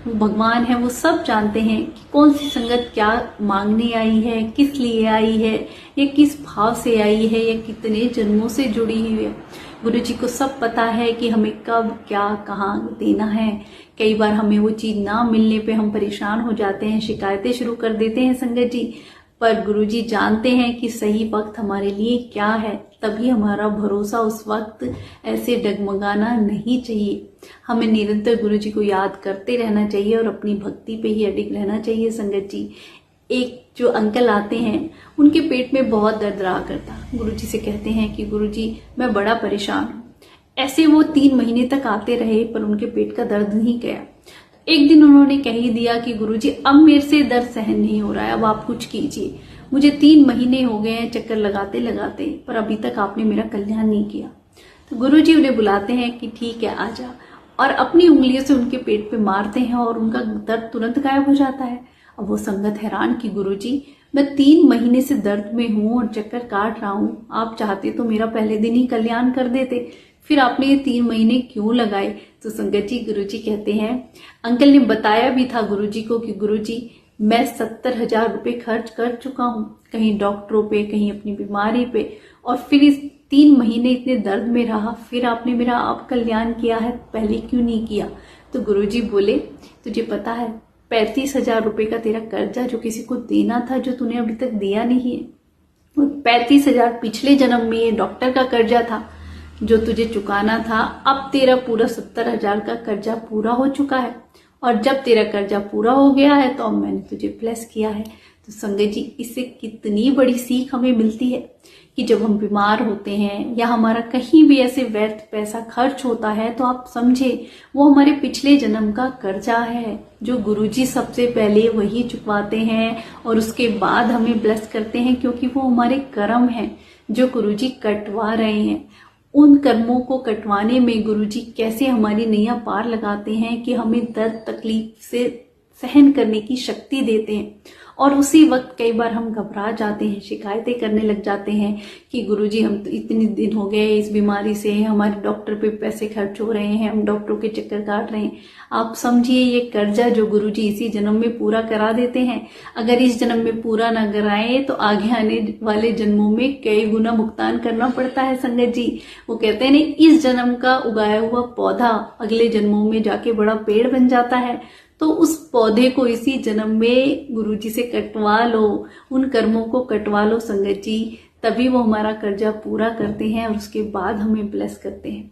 भगवान है वो सब जानते हैं कि कौन सी संगत क्या मांगने आई है, किस लिए आई है, या किस भाव से आई है, या कितने जन्मों से जुड़ी हुई है। गुरु जी को सब पता है कि हमें कब क्या कहाँ देना है। कई बार हमें वो चीज ना मिलने पे हम परेशान हो जाते हैं, शिकायतें शुरू कर देते हैं संगत जी, पर गुरु जी जानते हैं कि सही वक्त हमारे लिए क्या है। तभी हमारा भरोसा उस वक्त ऐसे डगमगाना नहीं चाहिए। हमें निरंतर गुरु जी को याद करते रहना चाहिए और अपनी भक्ति पे ही अडिग रहना चाहिए संगत जी। एक जो अंकल आते हैं, उनके पेट में बहुत दर्द रहा करता। गुरु जी से कहते हैं कि गुरु जी मैं बड़ा परेशान हूँ। ऐसे वो 3 महीने तक आते रहे, पर उनके पेट का दर्द नहीं गया। एक दिन उन्होंने कह ही दिया कि गुरुजी अब मेरे से दर्द सहन नहीं हो रहा है, अब आप कुछ कीजिए। मुझे 3 महीने हो गए हैं चक्कर लगाते लगाते, पर अभी तक आपने मेरा कल्याण नहीं किया। तो गुरुजी उन्हें बुलाते हैं कि ठीक है आजा, और अपनी उंगलियों से उनके पेट पे मारते हैं और उनका दर्द तुरंत गायब हो जाता है। अब वो संगत हैरान कि गुरुजी मैं 3 महीने से दर्द में हूं और चक्कर काट रहा हूं, आप चाहते तो मेरा पहले दिन ही कल्याण कर देते, फिर आपने ये 3 महीने क्यों लगाए। तो संगत जी गुरुजी कहते हैं अंकल ने बताया भी था गुरुजी को कि गुरुजी मैं 70,000 रुपए खर्च कर चुका हूँ, कहीं डॉक्टरों पे, कहीं अपनी बीमारी पे, और फिर इस 3 महीने इतने दर्द में रहा, फिर आपने मेरा अब कल्याण किया है, पहले क्यों नहीं किया। तो गुरुजी बोले तुझे पता है 35,000 रुपए का तेरा कर्जा जो किसी को देना था, जो तूने अभी तक दिया नहीं है, 35,000 पिछले जन्म में डॉक्टर का कर्जा था जो तुझे चुकाना था। अब तेरा पूरा 70,000 का कर्जा पूरा हो चुका है, और जब तेरा कर्जा पूरा हो गया है तो अब मैंने तुझे ब्लेस किया है। तो संगत जी इससे कितनी बड़ी सीख हमें मिलती है कि जब हम बीमार होते हैं या हमारा कहीं भी ऐसे व्यर्थ पैसा खर्च होता है, तो आप समझे वो हमारे पिछले जन्म का कर्जा है, जो गुरुजी सबसे पहले वही चुकवाते हैं और उसके बाद हमें ब्लेस करते हैं, क्योंकि वो हमारे कर्म हैं जो गुरुजी कटवा रहे हैं। उन कर्मों को कटवाने में गुरुजी कैसे हमारी नैया पार लगाते हैं कि हमें दर्द तकलीफ से सहन करने की शक्ति देते हैं। और उसी वक्त कई बार हम घबरा जाते हैं, शिकायतें करने लग जाते हैं कि गुरुजी हम तो इतने दिन हो गए इस बीमारी से, हमारे डॉक्टर पे पैसे खर्च हो रहे हैं, हम डॉक्टरों के चक्कर काट रहे हैं। आप समझिए ये कर्जा जो गुरुजी इसी जन्म में पूरा करा देते हैं, अगर इस जन्म में पूरा ना कराए तो आगे आने वाले जन्मों में कई गुना भुगतान करना पड़ता है संगत जी। वो कहते हैं ना इस जन्म का उगाया हुआ पौधा अगले जन्मों में जाके बड़ा पेड़ बन जाता है, तो उस पौधे को इसी जन्म में गुरुजी से कटवा लो, उन कर्मों को कटवा लो संगत जी, तभी वो हमारा कर्जा पूरा करते हैं और उसके बाद हमें ब्लेस करते हैं।